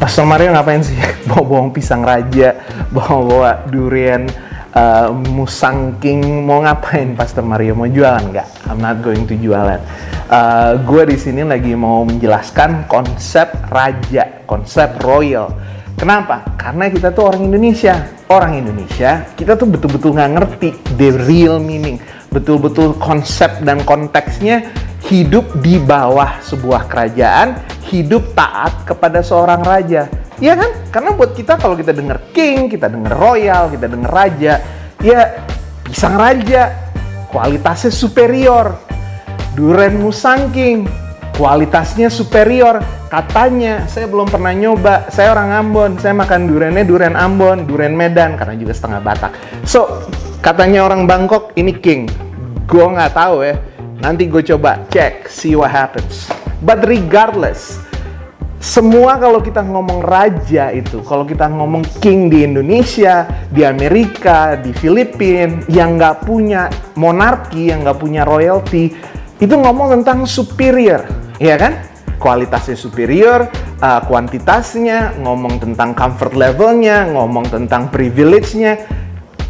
Pastor Mario ngapain sih? Bawa-bawa pisang raja, bawa-bawa durian musangking. Mau ngapain Pastor Mario? Mau jualan nggak? I'm not going to jualan. Gue di sini lagi mau menjelaskan konsep raja, konsep royal. Kenapa? Karena kita tuh orang Indonesia. Orang Indonesia, kita tuh betul-betul nggak ngerti the real meaning. Betul-betul konsep dan konteksnya hidup di bawah sebuah kerajaan, hidup taat kepada seorang raja. Iya kan? Karena buat kita kalau kita dengar king, kita dengar royal, kita dengar raja, ya pisang raja, kualitasnya superior. Durian musangking, kualitasnya superior. Katanya, saya belum pernah nyoba, saya orang Ambon, saya makan duriannya durian Ambon, durian Medan, karena juga setengah Batak. So, katanya orang Bangkok, ini king. Gue nggak tahu ya, nanti gue coba cek, see what happens. But regardless, semua kalau kita ngomong raja itu, kalau kita ngomong king di Indonesia, di Amerika, di Filipina, yang nggak punya monarki, yang nggak punya royalty, itu ngomong tentang superior, ya kan? Kualitasnya superior, kuantitasnya, ngomong tentang comfort levelnya, ngomong tentang privilege-nya.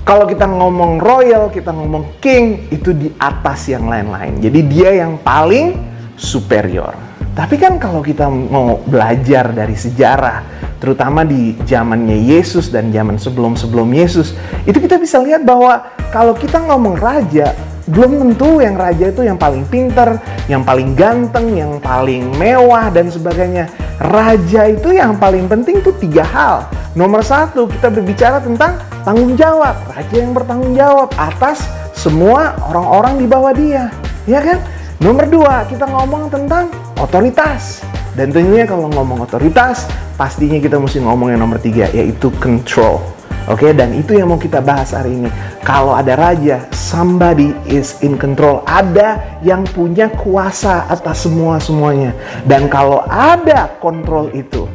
Kalau kita ngomong royal, kita ngomong king, itu di atas yang lain-lain. Jadi dia yang paling superior. Tapi kan kalau kita mau belajar dari sejarah, terutama di zamannya Yesus dan zaman sebelum Yesus, itu kita bisa lihat bahwa kalau kita ngomong raja, belum tentu yang raja itu yang paling pinter, yang paling ganteng, yang paling mewah, dan sebagainya. Raja itu yang paling penting tuh 3 hal. Nomor 1, kita berbicara tentang tanggung jawab. Raja yang bertanggung jawab atas semua orang-orang di bawah dia. Ya kan? Nomor 2, kita ngomong tentang otoritas. Dan tentunya kalau ngomong otoritas, pastinya kita mesti ngomong yang nomor 3, yaitu control. Oke, dan itu yang mau kita bahas hari ini. Kalau ada raja, somebody is in control. Ada yang punya kuasa atas semuanya. Dan kalau ada kontrol itu,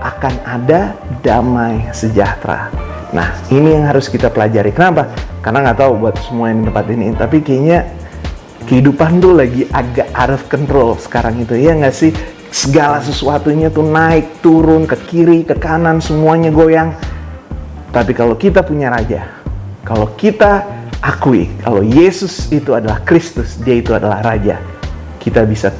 akan ada damai sejahtera. Nah, ini yang harus kita pelajari. Kenapa? Karena nggak tahu buat semua yang di tempat ini, tapi kayaknya kehidupan tuh lagi agak out of control sekarang itu. Ya nggak sih? Segala sesuatunya tuh naik, turun, ke kiri, ke kanan, semuanya goyang. Tapi kalau kita punya raja, kalau kita akui kalau Yesus itu adalah Kristus, dia itu adalah raja, kita bisa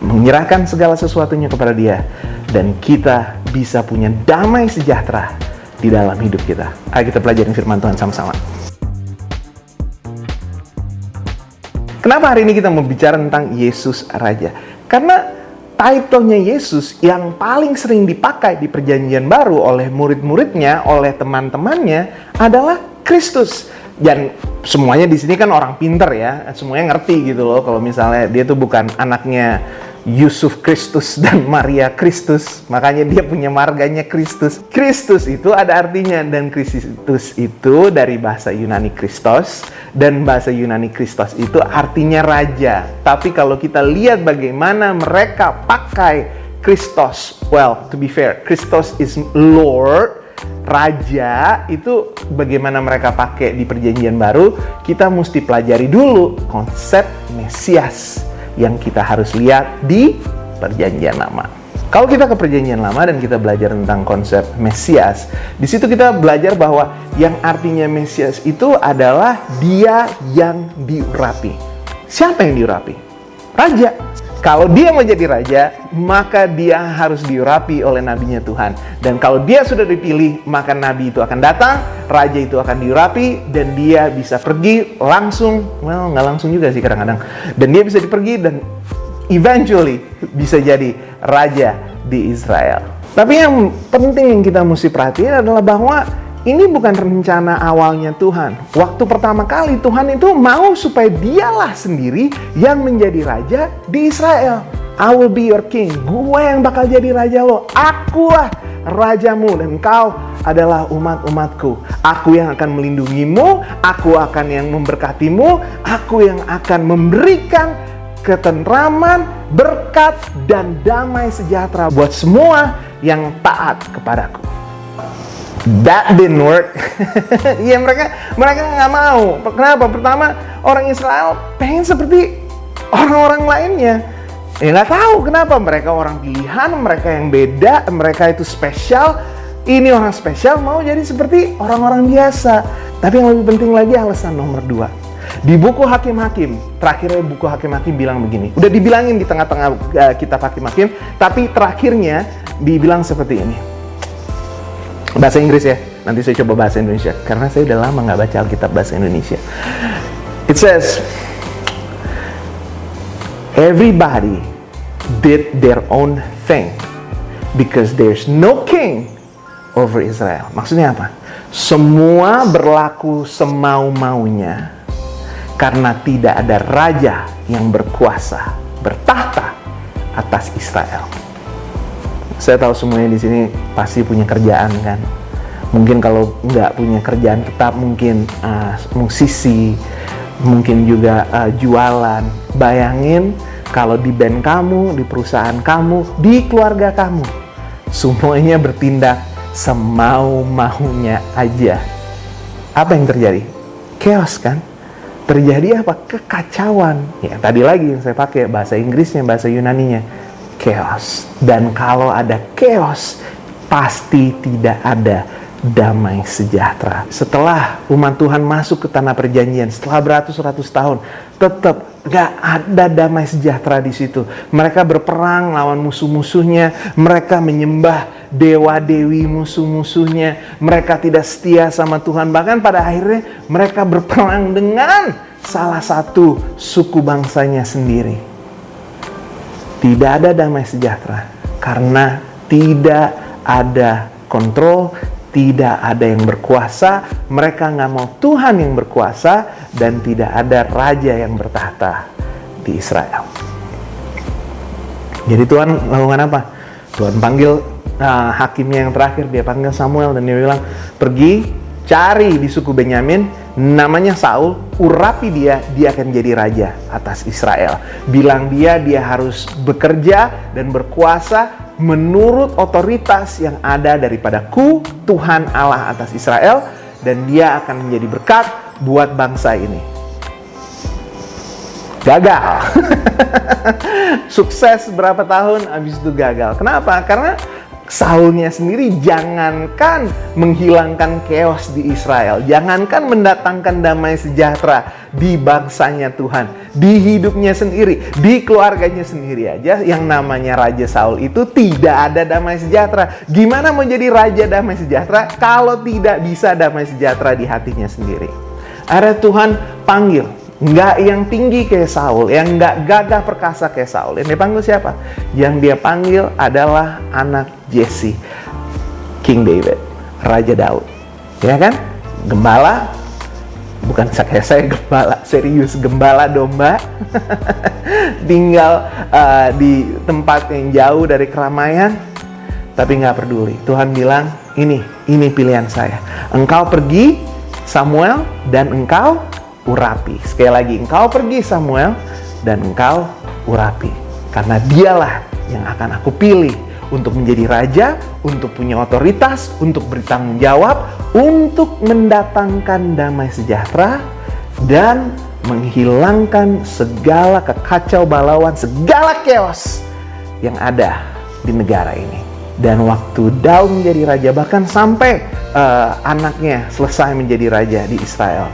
menyerahkan segala sesuatunya kepada dia, dan kita bisa punya damai sejahtera di dalam hidup kita. Ayo kita pelajari firman Tuhan sama-sama. Kenapa hari ini kita mau bicara tentang Yesus Raja? Karena title-nya Yesus yang paling sering dipakai di Perjanjian Baru oleh murid-muridnya, oleh teman-temannya adalah Kristus. Dan semuanya di sini kan orang pinter ya, semuanya ngerti gitu loh. Kalau misalnya dia tuh bukan anaknya Yusuf Kristus dan Maria Kristus, makanya dia punya marganya Kristus. Kristus itu ada artinya, dan Kristus itu dari bahasa Yunani Christos, dan bahasa Yunani Christos itu artinya raja. Tapi kalau kita lihat bagaimana mereka pakai Christos, well, to be fair, Christos is Lord, raja, itu bagaimana mereka pakai di Perjanjian Baru, kita mesti pelajari dulu konsep Mesias yang kita harus lihat di Perjanjian Lama. Kalau kita ke Perjanjian Lama dan kita belajar tentang konsep Mesias, di situ kita belajar bahwa yang artinya Mesias itu adalah dia yang diurapi. Siapa yang diurapi? Raja. Kalau dia mau jadi raja, maka dia harus diurapi oleh nabinya Tuhan. Dan kalau dia sudah dipilih, maka nabi itu akan datang, raja itu akan diurapi, dan dia bisa pergi langsung, well, nggak langsung juga sih kadang-kadang. Dan dia bisa pergi dan eventually bisa jadi raja di Israel. Tapi yang penting yang kita mesti perhatiin adalah bahwa ini bukan rencana awalnya Tuhan. Waktu pertama kali Tuhan itu mau supaya dialah sendiri yang menjadi raja di Israel. I will be your king. Gue yang bakal jadi raja lo. Akulah rajamu dan kau adalah umat-umatku. Aku yang akan melindungimu. Aku akan yang memberkatimu. Aku yang akan memberikan ketentraman, berkat, dan damai sejahtera buat semua yang taat kepadaku. That didn't work. Ya mereka nggak mau. Kenapa? Pertama, orang Israel pengen seperti orang yang lainnya. Ya nggak tahu kenapa, mereka orang pilihan, mereka yang beda, mereka itu spesial. Ini orang spesial mau jadi seperti orang-orang biasa. Tapi yang lebih penting lagi, alasan nomor 2. Di buku Hakim-Hakim, terakhirnya buku Hakim-Hakim bilang begini. Udah dibilangin di tengah-tengah kitab Hakim-Hakim, tapi terakhirnya dibilang seperti ini. Bahasa Inggris ya, nanti saya coba bahasa Indonesia, karena saya udah lama nggak baca Alkitab bahasa Indonesia. It says, everybody did their own thing because there's no king over Israel. Maksudnya apa? Semua berlaku semau-maunya karena tidak ada raja yang berkuasa, bertahta atas Israel. Saya tahu semuanya di sini pasti punya kerjaan kan. Mungkin kalau nggak punya kerjaan tetap, mungkin musisi, mungkin juga jualan. Bayangin kalau di band kamu, di perusahaan kamu, di keluarga kamu, semuanya bertindak semau-maunya aja. Apa yang terjadi? Chaos kan? Terjadi apa? Kekacauan. Ya, tadi lagi yang saya pakai bahasa Inggrisnya, bahasa Yunaninya, chaos. Dan kalau ada chaos, pasti tidak ada damai sejahtera. Setelah umat Tuhan masuk ke tanah perjanjian, setelah beratus-ratus tahun, tetap gak ada damai sejahtera di situ. Mereka berperang lawan musuh-musuhnya, mereka menyembah dewa-dewi musuh-musuhnya, mereka tidak setia sama Tuhan. Bahkan pada akhirnya mereka berperang dengan salah satu suku bangsanya sendiri. Tidak ada damai sejahtera karena tidak ada kontrol, tidak ada yang berkuasa. Mereka nggak mau Tuhan yang berkuasa, dan tidak ada raja yang bertahta di Israel. Jadi Tuhan melakukan apa? Tuhan panggil hakimnya yang terakhir, dia panggil Samuel dan dia bilang, pergi cari di suku Benyamin, namanya Saul, urapi dia akan jadi raja atas Israel. Bilang dia harus bekerja dan berkuasa menurut otoritas yang ada daripadaku, Tuhan Allah atas Israel, dan dia akan menjadi berkat buat bangsa ini. Gagal. Sukses berapa tahun, habis itu gagal. Kenapa? Karena Saulnya sendiri jangankan menghilangkan chaos di Israel, jangankan mendatangkan damai sejahtera di bangsanya Tuhan, di hidupnya sendiri, di keluarganya sendiri aja, yang namanya Raja Saul itu tidak ada damai sejahtera. Gimana mau jadi raja damai sejahtera kalau tidak bisa damai sejahtera di hatinya sendiri? Akhirnya Tuhan panggil, nggak yang tinggi kayak Saul, yang nggak gagah perkasa kayak Saul. Yang dipanggil siapa? Yang dia panggil adalah anak Jesse, King David, Raja Daud. Ya kan? Gembala, bukan kayak saya gembala, serius gembala domba. Tinggal di tempat yang jauh dari keramaian, tapi nggak peduli. Tuhan bilang, ini pilihan saya. Engkau pergi, Samuel, dan engkau urapi. Sekali lagi, engkau pergi Samuel dan engkau urapi. Karena dialah yang akan aku pilih untuk menjadi raja, untuk punya otoritas, untuk bertanggung jawab, untuk mendatangkan damai sejahtera dan menghilangkan segala kekacau balauan, segala chaos yang ada di negara ini. Dan waktu Daud menjadi raja, bahkan sampai anaknya selesai menjadi raja di Israel,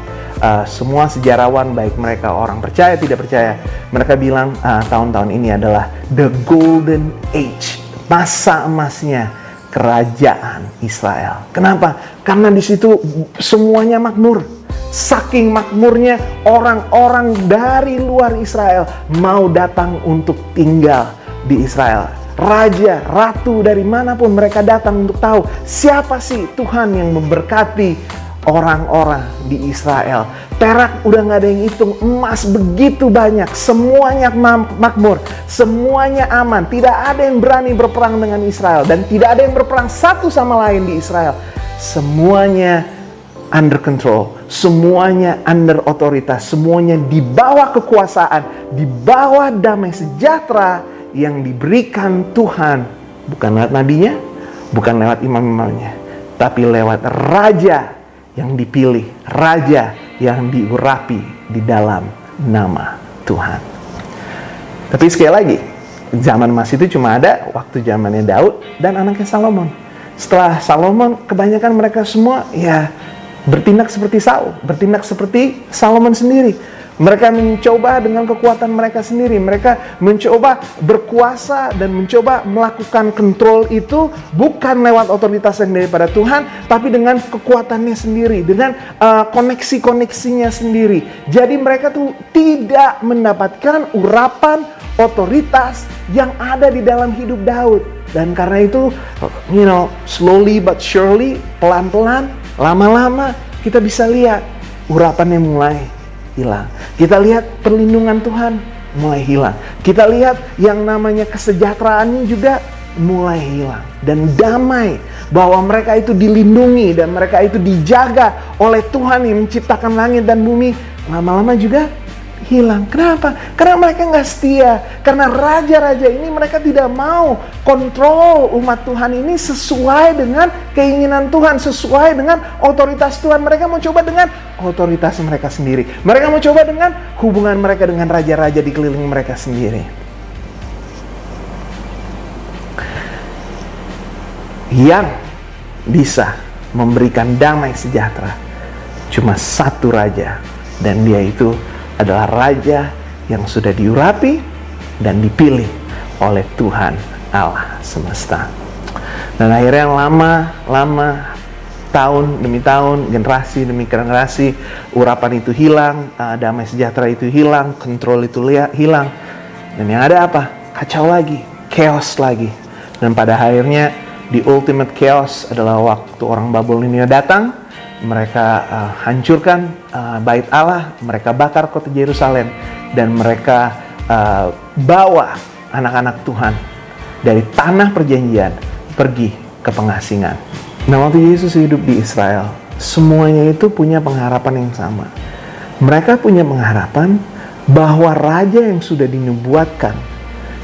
semua sejarawan, baik mereka orang percaya tidak percaya, mereka bilang tahun-tahun ini adalah the golden age, masa emasnya kerajaan Israel. Kenapa? Karena di situ semuanya makmur. Saking makmurnya, orang-orang dari luar Israel mau datang untuk tinggal di Israel. Raja, ratu dari manapun mereka datang untuk tahu siapa sih Tuhan yang memberkati orang-orang di Israel. Perak udah nggak ada yang hitung, emas begitu banyak, semuanya makmur, semuanya aman, tidak ada yang berani berperang dengan Israel, dan tidak ada yang berperang satu sama lain di Israel. Semuanya under control, semuanya under otoritas, semuanya di bawah kekuasaan, di bawah damai sejahtera yang diberikan Tuhan, bukan lewat nabinya, bukan lewat imam-imamnya, tapi lewat raja yang dipilih, raja yang diurapi di dalam nama Tuhan. Tapi sekali lagi, zaman emas itu cuma ada waktu zamannya Daud dan anaknya Salomon. Setelah Salomon, kebanyakan mereka semua ya bertindak seperti Saul, bertindak seperti Salomon sendiri. Mereka mencoba dengan kekuatan mereka sendiri. Mereka mencoba berkuasa dan mencoba melakukan kontrol itu bukan lewat otoritas yang daripada Tuhan, tapi dengan kekuatannya sendiri, dengan koneksi-koneksinya sendiri. Jadi mereka tuh tidak mendapatkan urapan otoritas yang ada di dalam hidup Daud. Dan karena itu, slowly but surely, pelan-pelan, lama-lama kita bisa lihat urapannya mulai hilang. Kita lihat perlindungan Tuhan mulai hilang. Kita lihat yang namanya kesejahteraannya juga mulai hilang. Dan damai bahwa mereka itu dilindungi dan mereka itu dijaga oleh Tuhan yang menciptakan langit dan bumi, lama-lama juga hilang. Kenapa? Karena mereka nggak setia. Karena raja-raja ini mereka tidak mau kontrol umat Tuhan ini sesuai dengan keinginan Tuhan, sesuai dengan otoritas Tuhan. Mereka mau coba dengan otoritas mereka sendiri. Mereka mau coba dengan hubungan mereka dengan raja-raja di keliling mereka sendiri. Yang bisa memberikan damai sejahtera cuma satu raja, dan dia itu adalah raja yang sudah diurapi dan dipilih oleh Tuhan Allah semesta. Dan akhirnya lama tahun demi tahun, generasi demi generasi, urapan itu hilang, damai sejahtera itu hilang, kontrol itu hilang. Dan yang ada apa? Kacau lagi, chaos lagi. Dan pada akhirnya the ultimate chaos adalah waktu orang Babilonia datang. Mereka hancurkan bait Allah, mereka bakar kota Yerusalem, dan mereka bawa anak-anak Tuhan dari tanah perjanjian pergi ke pengasingan. Nah, waktu Yesus hidup di Israel, semuanya itu punya pengharapan yang sama. Mereka punya pengharapan bahwa raja yang sudah dinubuatkan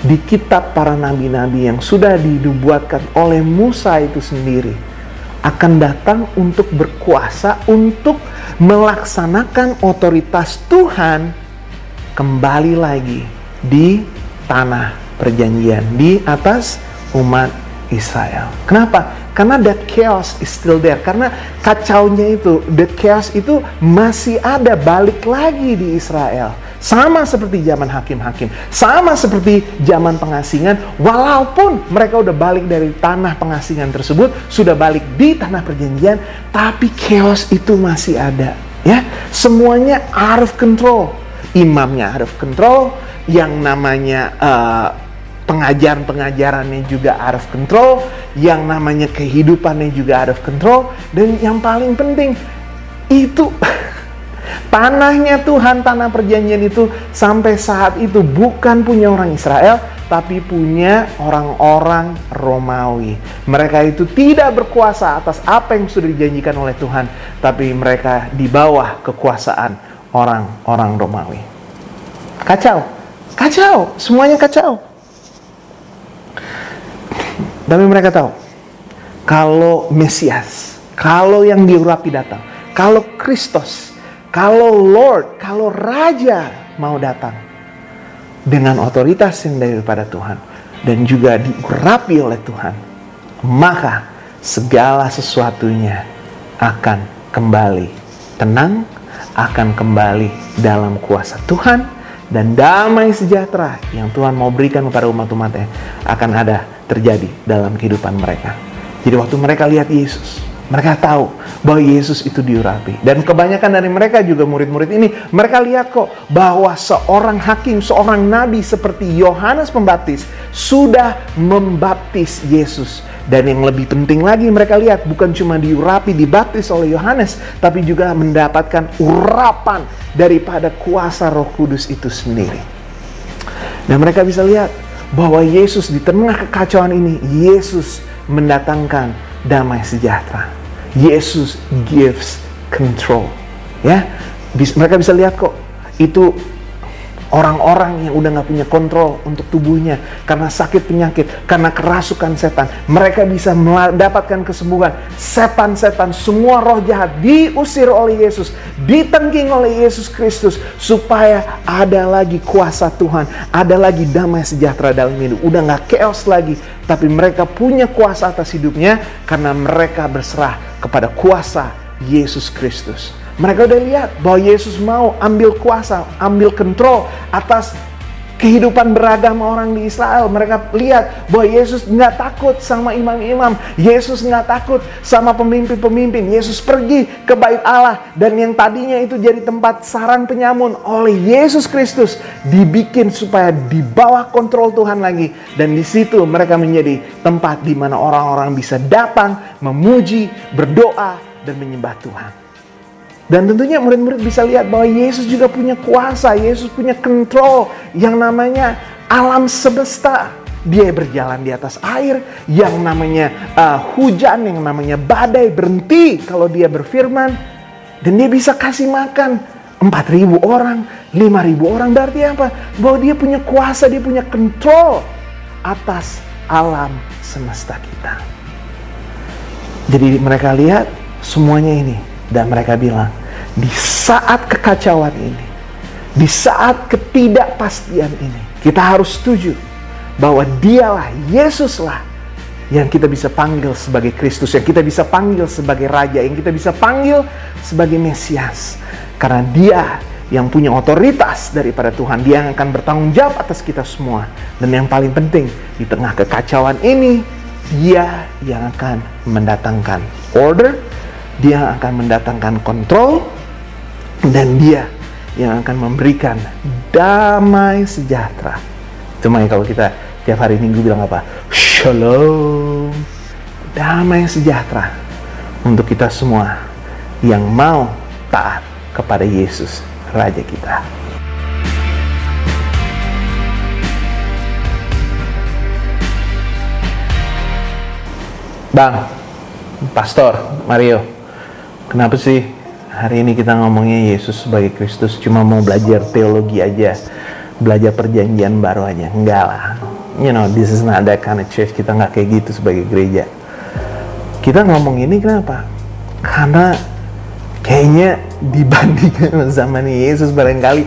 di kitab para nabi-nabi, yang sudah dinubuatkan oleh Musa itu sendiri, akan datang untuk berkuasa, untuk melaksanakan otoritas Tuhan kembali lagi di tanah perjanjian, di atas umat Israel. Kenapa? Karena that chaos is still there. Karena kacaunya itu, that chaos itu masih ada, balik lagi di Israel. Sama seperti zaman hakim-hakim, sama seperti zaman pengasingan. Walaupun mereka udah balik dari tanah pengasingan tersebut, sudah balik di tanah perjanjian, tapi chaos itu masih ada. Ya, semuanya out of control. Imamnya out of control, yang namanya pengajaran-pengajarannya juga out of control, yang namanya kehidupannya juga out of control, dan yang paling penting itu tanahnya Tuhan, tanah perjanjian itu sampai saat itu bukan punya orang Israel, tapi punya orang-orang Romawi. Mereka itu tidak berkuasa atas apa yang sudah dijanjikan oleh Tuhan, tapi mereka di bawah kekuasaan orang-orang Romawi. Kacau, semuanya kacau. Tapi mereka tahu, kalau Mesias, kalau yang diurapi datang, kalau Kristus, kalau Lord, kalau Raja mau datang dengan otoritas yang daripada Tuhan dan juga diurapi oleh Tuhan, maka segala sesuatunya akan kembali tenang, akan kembali dalam kuasa Tuhan, dan damai sejahtera yang Tuhan mau berikan kepada umat-umatnya akan ada terjadi dalam kehidupan mereka. Jadi waktu mereka lihat Yesus, mereka tahu bahwa Yesus itu diurapi. Dan kebanyakan dari mereka juga murid-murid ini, mereka lihat kok bahwa seorang hakim, seorang nabi seperti Yohanes Pembaptis sudah membaptis Yesus. Dan yang lebih penting lagi, mereka lihat bukan cuma diurapi, dibaptis oleh Yohanes, tapi juga mendapatkan urapan daripada kuasa Roh Kudus itu sendiri. Dan mereka bisa lihat bahwa Yesus di tengah kekacauan ini, Yesus mendatangkan damai sejahtera. Yesus gives control. Ya, mereka bisa lihat kok itu Orang-orang yang udah gak punya kontrol untuk tubuhnya karena sakit penyakit, karena kerasukan setan, mereka bisa mendapatkan kesembuhan. Setan-setan, semua roh jahat diusir oleh Yesus, ditengking oleh Yesus Kristus, supaya ada lagi kuasa Tuhan, ada lagi damai sejahtera dalam hidup. Udah gak chaos lagi, tapi mereka punya kuasa atas hidupnya karena mereka berserah kepada kuasa Yesus Kristus. Mereka udah lihat bahwa Yesus mau ambil kuasa, ambil kontrol atas kehidupan beragama orang di Israel. Mereka lihat bahwa Yesus nggak takut sama imam-imam. Yesus nggak takut sama pemimpin-pemimpin. Yesus pergi ke bait Allah. Dan yang tadinya itu jadi tempat sarang penyamun, oleh Yesus Kristus dibikin supaya di bawah kontrol Tuhan lagi. Dan di situ mereka menjadi tempat di mana orang-orang bisa datang, memuji, berdoa, dan menyembah Tuhan. Dan tentunya murid-murid bisa lihat bahwa Yesus juga punya kuasa, Yesus punya kontrol yang namanya alam semesta. Dia berjalan di atas air, yang namanya hujan, yang namanya badai berhenti kalau dia berfirman. Dan dia bisa kasih makan 4.000 orang, 5.000 orang. Berarti apa? Bahwa dia punya kuasa, dia punya kontrol atas alam semesta kita. Jadi mereka lihat semuanya ini. Dan mereka bilang, di saat kekacauan ini, di saat ketidakpastian ini, kita harus setuju bahwa dialah, Yesuslah yang kita bisa panggil sebagai Kristus, yang kita bisa panggil sebagai Raja, yang kita bisa panggil sebagai Mesias. Karena dia yang punya otoritas daripada Tuhan, dia yang akan bertanggung jawab atas kita semua. Dan yang paling penting, di tengah kekacauan ini, dia yang akan mendatangkan order, dia akan mendatangkan kontrol, dan dia yang akan memberikan damai sejahtera. Cuma kalau kita tiap hari Minggu bilang apa? Shalom, damai sejahtera untuk kita semua yang mau taat kepada Yesus, Raja kita. Bang, Pastor Mario, kenapa sih hari ini kita ngomongnya Yesus sebagai Kristus? Cuma mau belajar teologi aja, belajar perjanjian baru aja? Enggak lah. You know, this is not that kind of church. Kita nggak kayak gitu sebagai gereja. Kita ngomong ini kenapa? Karena kayaknya dibandingkan zaman Yesus, barangkali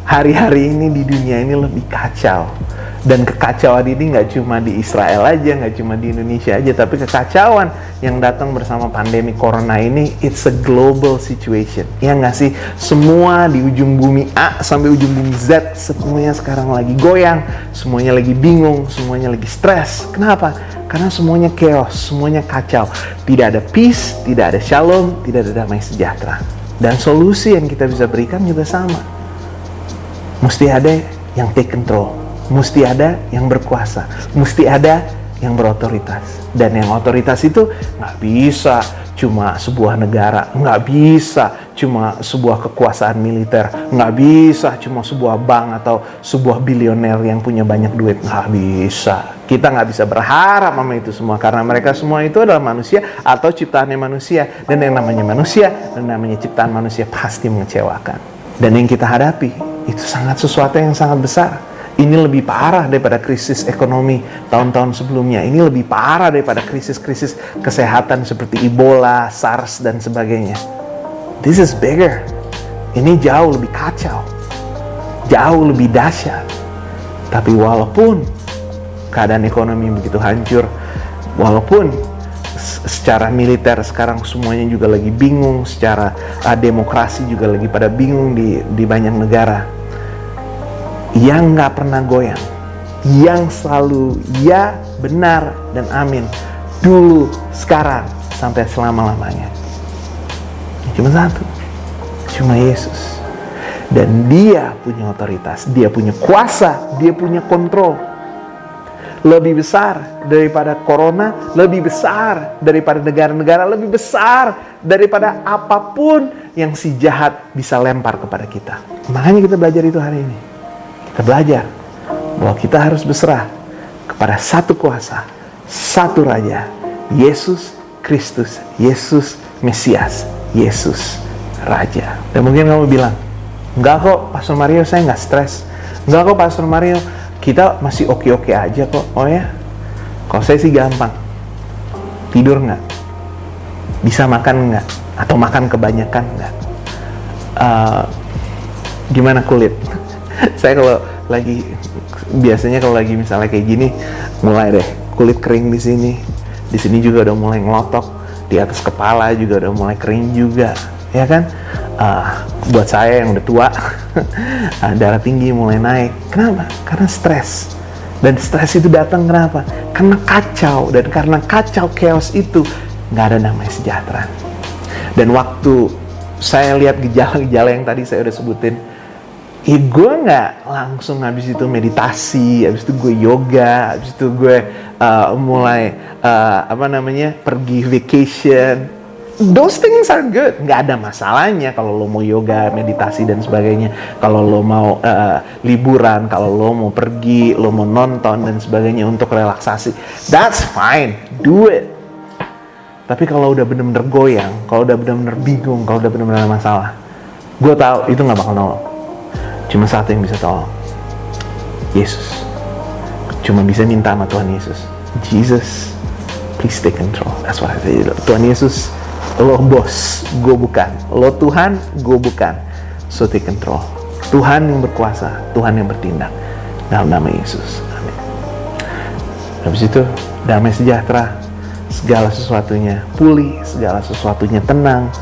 hari-hari ini di dunia ini lebih kacau. Dan kekacauan ini nggak cuma di Israel aja, nggak cuma di Indonesia aja, tapi kekacauan yang datang bersama pandemi corona ini, it's a global situation. Ya nggak sih? Semua di ujung bumi A sampai ujung bumi Z, semuanya sekarang lagi goyang, semuanya lagi bingung, semuanya lagi stres. Kenapa? Karena semuanya chaos, semuanya kacau. Tidak ada peace, tidak ada shalom, tidak ada damai sejahtera. Dan solusi yang kita bisa berikan juga sama. Mesti ada yang take control. Mesti ada yang berkuasa, mesti ada yang berotoritas. Dan yang otoritas itu nggak bisa cuma sebuah negara, nggak bisa cuma sebuah kekuasaan militer, nggak bisa cuma sebuah bank atau sebuah bilioner yang punya banyak duit. Nggak bisa. Kita nggak bisa berharap sama itu semua, karena mereka semua itu adalah manusia atau ciptaannya manusia. Dan yang namanya manusia dan namanya ciptaan manusia pasti mengecewakan. Dan yang kita hadapi itu sesuatu yang sangat besar. Ini lebih parah daripada krisis ekonomi tahun-tahun sebelumnya. Ini lebih parah daripada krisis-krisis kesehatan seperti Ebola, SARS, dan sebagainya. This is bigger. Ini jauh lebih kacau. Jauh lebih dahsyat. Tapi walaupun keadaan ekonomi begitu hancur, walaupun secara militer sekarang semuanya juga lagi bingung, secara demokrasi juga lagi pada bingung di banyak negara, yang nggak pernah goyang, yang selalu ya, benar, dan amin, dulu, sekarang, sampai selama-lamanya, cuma satu, cuma Yesus. Dan dia punya otoritas, dia punya kuasa, dia punya kontrol. Lebih besar daripada corona, lebih besar daripada negara-negara, lebih besar daripada apapun yang si jahat bisa lempar kepada kita. Makanya kita belajar itu hari ini. Kita belajar bahwa kita harus berserah kepada satu kuasa, satu Raja, Yesus Kristus, Yesus Mesias, Yesus Raja. Dan mungkin kamu bilang, enggak kok Pastor Mario, saya nggak stres. Enggak kok Pastor Mario, kita masih oke-oke aja kok. Oh ya? Kalau saya sih gampang. Tidur nggak? Bisa makan nggak? Atau makan kebanyakan nggak? Gimana kulit? Saya biasanya kalau lagi misalnya kayak gini, mulai deh kulit kering di sini juga udah mulai ngelotok, di atas kepala juga udah mulai kering juga, ya kan? Buat saya yang udah tua, darah tinggi mulai naik. Kenapa? Karena stres. Dan stres itu datang kenapa? Karena kacau, dan karena kacau, chaos itu nggak ada namanya sejahtera. Dan waktu saya lihat gejala-gejala yang tadi saya udah sebutin, gue nggak langsung habis itu meditasi, habis itu gue yoga, habis itu gue mulai pergi vacation. Those things are good, nggak ada masalahnya kalau lo mau yoga, meditasi dan sebagainya. Kalau lo mau liburan, kalau lo mau pergi, lo mau nonton dan sebagainya untuk relaksasi, that's fine, do it. Tapi kalau udah bener-bener goyang, kalau udah bener-bener bingung, kalau udah bener-bener ada masalah, gue tahu itu nggak bakal nolong. Cuma satu yang bisa tolong, Yesus. Cuma bisa minta sama Tuhan Yesus, Jesus, please take control. That's what I say. Tuhan Yesus, lo bos, gue bukan. Lo Tuhan, gue bukan. So take control. Tuhan yang berkuasa, Tuhan yang bertindak. Dalam nama Yesus, amin. Habis itu, damai sejahtera, segala sesuatunya pulih, segala sesuatunya tenang.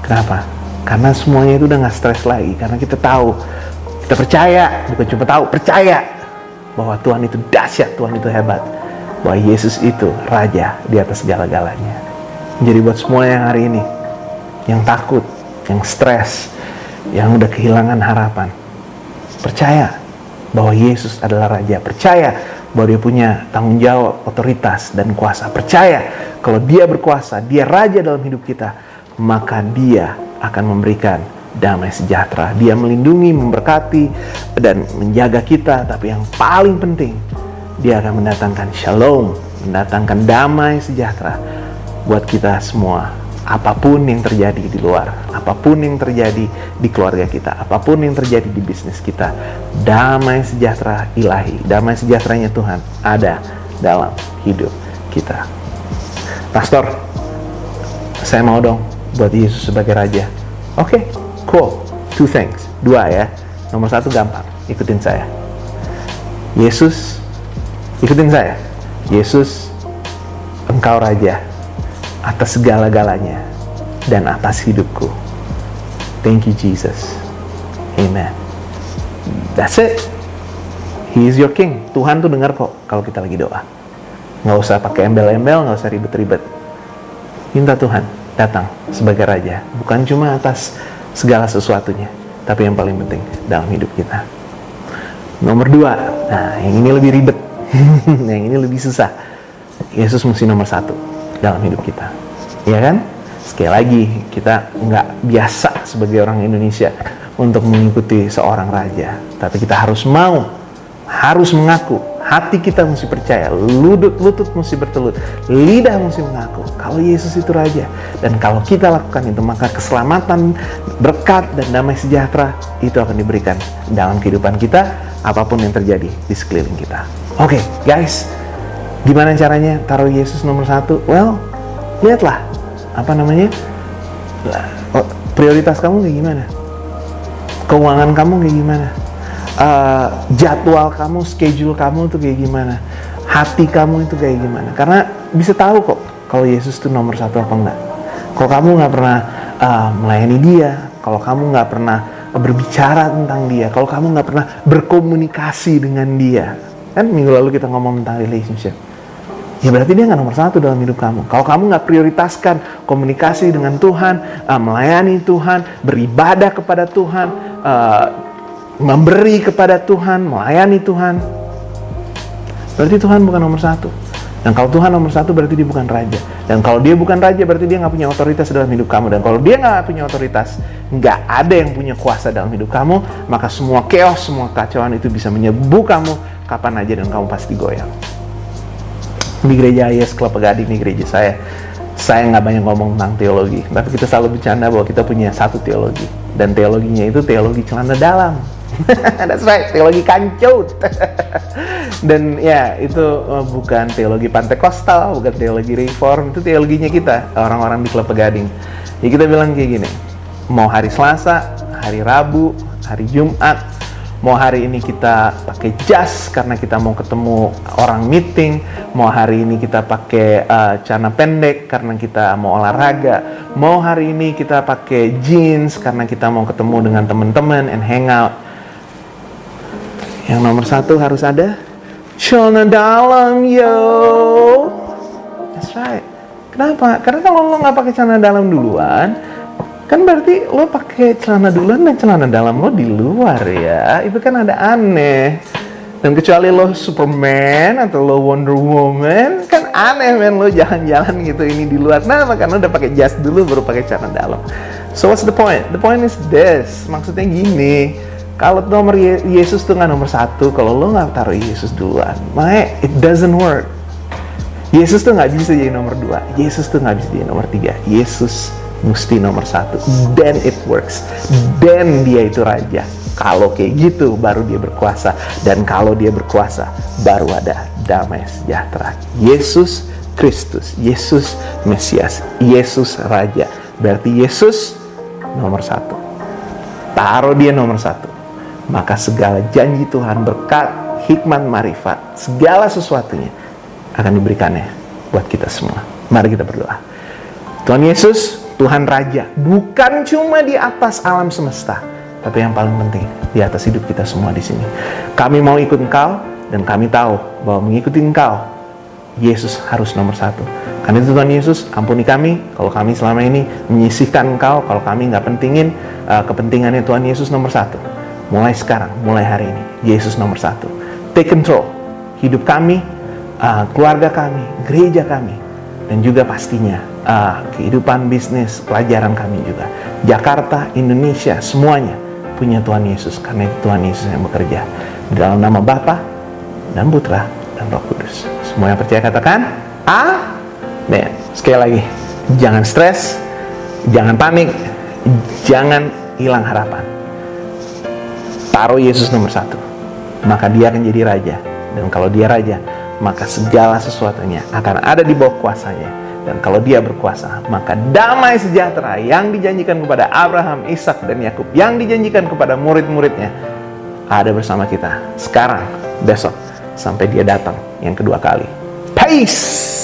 Kenapa? Karena semuanya itu udah gak stres lagi. Karena kita tahu, kita percaya, bukan cuma tahu, percaya bahwa Tuhan itu dahsyat, Tuhan itu hebat, bahwa Yesus itu Raja di atas segala-galanya. Jadi buat semua yang hari ini, yang takut, yang stres, yang udah kehilangan harapan, percaya bahwa Yesus adalah Raja. Percaya bahwa dia punya tanggung jawab, otoritas, dan kuasa. Percaya kalau dia berkuasa, dia Raja dalam hidup kita, maka dia akan memberikan damai sejahtera. Dia melindungi, memberkati, dan menjaga kita. Tapi yang paling penting, dia akan mendatangkan shalom, mendatangkan damai sejahtera buat kita semua. Apapun yang terjadi di luar, apapun yang terjadi di keluarga kita, apapun yang terjadi di bisnis kita, damai sejahtera ilahi, damai sejahteranya Tuhan ada dalam hidup kita. Pastor, saya mau dong buat Yesus sebagai Raja. Oke, cool. 2 things. 2 ya. Nomor 1 gampang, ikutin saya. Yesus, ikutin saya. Yesus, Engkau Raja atas segala-galanya dan atas hidupku. Thank you Jesus. Amen. That's it. He is your King. Tuhan tuh dengar kok kalau kita lagi doa. Nggak usah pakai embel-embel, nggak usah ribet-ribet. Minta Tuhan datang sebagai Raja, bukan cuma atas segala sesuatunya, tapi yang paling penting dalam hidup kita. Nomor 2, nah yang ini lebih ribet, yang ini lebih susah. Yesus mesti nomor 1 dalam hidup kita, ya kan? Sekali lagi, kita nggak biasa sebagai orang Indonesia untuk mengikuti seorang raja, tapi kita harus mengaku, hati kita mesti percaya, lutut mesti bertelut, lidah mesti mengaku kalau Yesus itu Raja. Dan kalau kita lakukan itu, maka keselamatan, berkat, dan damai sejahtera itu akan diberikan dalam kehidupan kita, apapun yang terjadi di sekeliling kita. Oke, guys, gimana caranya taruh Yesus nomor 1? Well, lihatlah, prioritas kamu kayak gimana, keuangan kamu kayak gimana, jadwal kamu, schedule kamu tuh kayak gimana, hati kamu itu kayak gimana. Karena bisa tahu kok kalau Yesus tuh nomor 1 apa enggak. Kalau kamu nggak pernah melayani dia, kalau kamu nggak pernah berbicara tentang dia, kalau kamu nggak pernah berkomunikasi dengan dia, kan minggu lalu kita ngomong tentang relationship, ya berarti dia nggak nomor 1 dalam hidup kamu. Kalau kamu nggak prioritaskan komunikasi dengan Tuhan, melayani Tuhan, beribadah kepada Tuhan, memberi kepada Tuhan, melayani Tuhan, berarti Tuhan bukan nomor 1. Dan kalau Tuhan nomor 1, berarti dia bukan Raja. Dan kalau dia bukan Raja, berarti dia nggak punya otoritas dalam hidup kamu. Dan kalau dia nggak punya otoritas, nggak ada yang punya kuasa dalam hidup kamu, maka semua chaos, semua kacauan itu bisa menyebu kamu kapan aja dan kamu pasti goyang. Di gereja IS Kelapa Gading, di gereja saya nggak banyak ngomong tentang teologi, tapi kita selalu bercanda bahwa kita punya satu teologi, dan teologinya itu teologi celana dalam. That's right, teologi kancut. Dan ya, itu bukan teologi Pantekostal, bukan teologi Reform, itu teologinya kita, orang-orang di Klub Pegading. Ya kita bilang kayak gini, mau hari Selasa, hari Rabu, hari Jumat, mau hari ini kita pakai jas karena kita mau ketemu orang meeting, mau hari ini kita pakai celana pendek karena kita mau olahraga, mau hari ini kita pakai jeans karena kita mau ketemu dengan teman-teman and hang out. Yang nomor satu harus ada celana dalam, yo. That's right. Kenapa? Karena kalau lo nggak pakai celana dalam duluan, kan berarti lo pakai celana duluan dan celana dalam lo di luar ya. Itu kan ada aneh. Dan kecuali lo Superman atau lo Wonder Woman, kan aneh men lo jalan-jalan gitu ini di luar. Nah, karena udah pakai jas dulu baru pakai celana dalam. So what's the point? The point is this. Maksudnya gini, kalau nomor Yesus tuh nggak nomor satu, kalau lo nggak taruh Yesus duluan, makanya it doesn't work. Yesus tuh nggak bisa jadi nomor 2, Yesus tuh nggak bisa jadi nomor 3, Yesus mesti nomor 1, then it works, then dia itu raja. Kalau kayak gitu baru dia berkuasa, dan kalau dia berkuasa baru ada damai sejahtera. Yesus Kristus, Yesus Mesias, Yesus Raja, berarti Yesus nomor 1. Taruh dia nomor 1, maka segala janji Tuhan, berkat, hikmat, marifat, segala sesuatunya akan diberikannya buat kita semua. Mari kita berdoa. Tuhan Yesus, Tuhan Raja, bukan cuma di atas alam semesta, tapi yang paling penting di atas hidup kita semua di sini. Kami mau ikut Engkau, dan kami tahu bahwa mengikuti Engkau, Yesus harus nomor 1. Karena itu Tuhan Yesus, ampuni kami kalau kami selama ini menyisihkan Engkau, kalau kami nggak pentingin kepentingannya Tuhan Yesus nomor 1. Mulai sekarang, mulai hari ini, Yesus nomor 1. Take control hidup kami, keluarga kami, gereja kami, dan juga pastinya kehidupan bisnis, pelajaran kami juga. Jakarta, Indonesia, semuanya punya Tuhan Yesus, karena itu Tuhan Yesus yang bekerja. Di dalam nama Bapa dan Putra dan Roh Kudus. Semua yang percaya katakan amin. Sekali lagi, jangan stres, jangan panik, jangan hilang harapan. Taruh Yesus nomor 1, maka dia akan jadi raja. Dan kalau dia raja, maka segala sesuatunya akan ada di bawah kuasanya. Dan kalau dia berkuasa, maka damai sejahtera yang dijanjikan kepada Abraham, Ishak, dan Yakub, yang dijanjikan kepada murid-muridnya, ada bersama kita sekarang, besok, sampai dia datang yang kedua kali. Peace!